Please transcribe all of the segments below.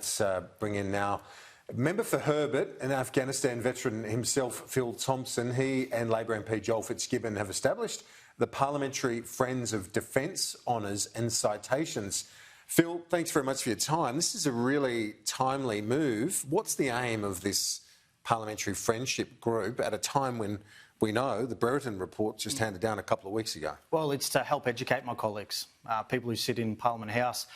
Let's bring in now a member for Herbert, an Afghanistan veteran himself, Phil Thompson. He and Labor MP Joel Fitzgibbon have established the Parliamentary Friends of Defence Honours and Citations. Phil, thanks very much for your time. This is a really timely move. What's the aim of this parliamentary friendship group at a time when we know the Brereton report just handed down a couple of weeks ago? Well, it's to help educate my colleagues, people who sit in Parliament House.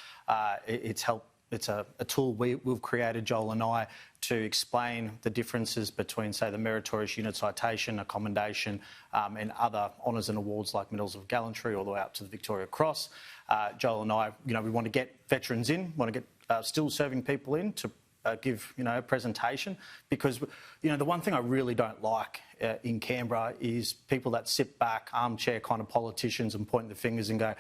It's a tool we've created, Joel and I, to explain the differences between, say, the meritorious unit citation, a commendation, and other honours and awards like Medals of Gallantry all the way up to the Victoria Cross. Joel and I, we want to get veterans in, want to get still serving people in to give, a presentation, because, the one thing I really don't like in Canberra is people that sit back, armchair kind of politicians, and point their fingers and go,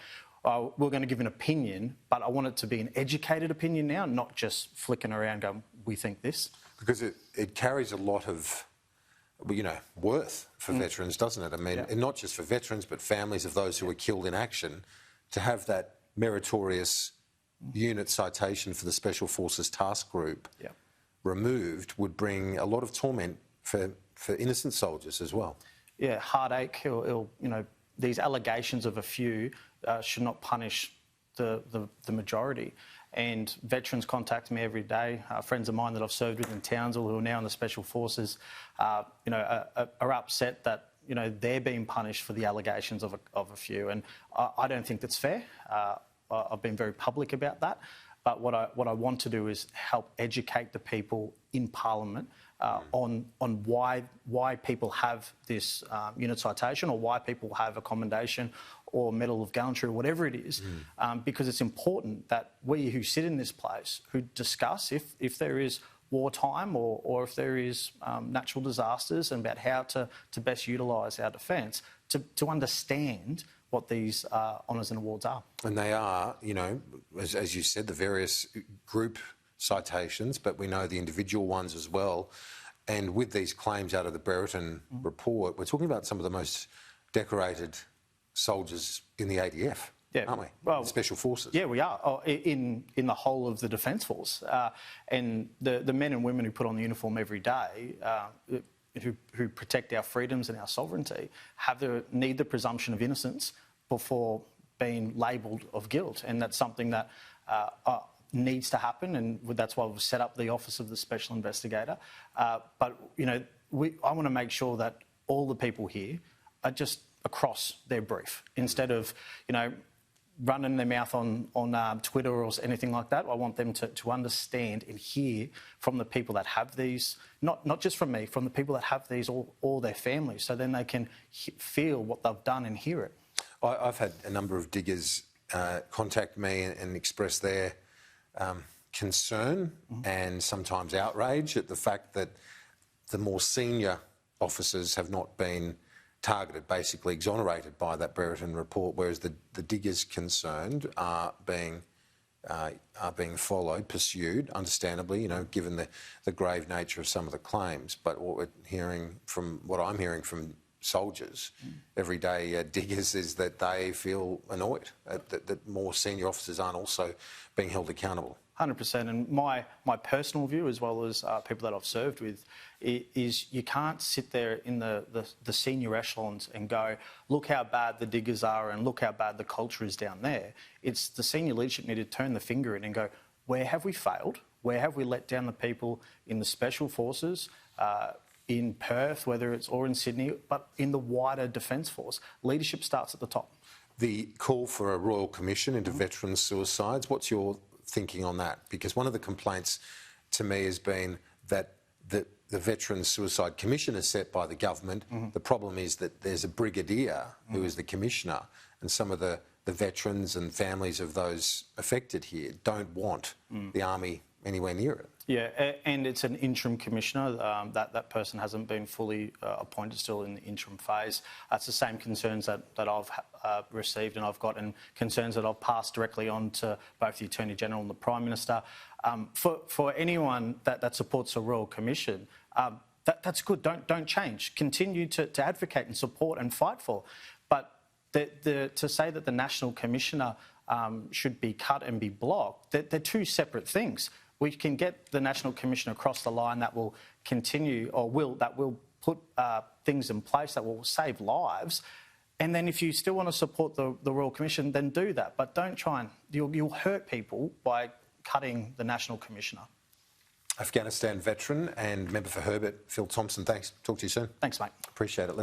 oh, we're going to give an opinion, but I want it to be an educated opinion now, not just flicking around going, we think this. Because it carries a lot of, worth for veterans, doesn't it? I mean, and not just for veterans, but families of those who were killed in action, to have that meritorious unit citation for the Special Forces Task Group removed would bring a lot of torment for innocent soldiers as well. Yeah, heartache, these allegations of a few should not punish the majority. And veterans contact me every day. Friends of mine that I've served with in Townsville who are now in the Special Forces, are upset that they're being punished for the allegations of a few, and I don't think that's fair. I've been very public about that. But what I want to do is help educate the people in Parliament on why people have this unit citation, or why people have a commendation or Medal of Gallantry, or whatever it is, because it's important that we who sit in this place, who discuss if there is wartime or if there is natural disasters, and about how to best utilise our defence, to understand what these honours and awards are. And they are, as you said, the various group citations, but we know the individual ones as well. And with these claims out of the Brereton report, we're talking about some of the most decorated soldiers in the ADF, aren't we? Well, Special Forces. Yeah, we are, in the whole of the Defence Force. And the men and women who put on the uniform every day, who protect our freedoms and our sovereignty, need the presumption of innocence before being labelled of guilt. And that's something that needs to happen, and that's why we've set up the Office of the Special Investigator. But, I want to make sure that all the people here are just across their brief, instead of, running their mouth on Twitter or anything like that. I want them to understand and hear from the people that have these, not just from me, from the people that have these, all their families, so then they can feel what they've done and hear it. I've had a number of diggers contact me and express their concern and sometimes outrage at the fact that the more senior officers have not been targeted, basically exonerated by that Brereton report, whereas the diggers concerned are being followed, pursued, understandably, given the grave nature of some of the claims. But what I'm hearing from soldiers every day, diggers, is that they feel annoyed that more senior officers aren't also being held accountable. 100%. And my personal view, as well as people that I've served with, is you can't sit there in the senior echelons and go, look how bad the diggers are and look how bad the culture is down there. It's the senior leadership need to turn the finger in and go, where have we failed? Where have we let down the people in the Special Forces, in Perth, or in Sydney, but in the wider Defence Force? Leadership starts at the top. The call for a Royal Commission into veteran suicides, what's your thinking on that? Because one of the complaints to me has been that the Veterans Suicide Commission is set by the government. The problem is that there's a brigadier who is the commissioner, and some of the veterans and families of those affected here don't want the Army anywhere near it. Yeah, and it's an interim commissioner. That person hasn't been fully appointed, still in the interim phase. It's the same concerns that I've received and I've got, and concerns that I've passed directly on to both the Attorney General and the Prime Minister. For anyone that supports a Royal Commission, that's good. Don't change. Continue to advocate and support and fight for. But to say that the National Commissioner should be cut and be blocked, they're two separate things. we can get the National Commission across the line that will continue that will put things in place that will save lives. And then if you still want to support the Royal Commission, then do that. But don't try and... You'll hurt people by cutting the National Commissioner. Afghanistan veteran and member for Herbert, Phil Thompson, thanks. Talk to you soon. Thanks, mate. Appreciate it. Let's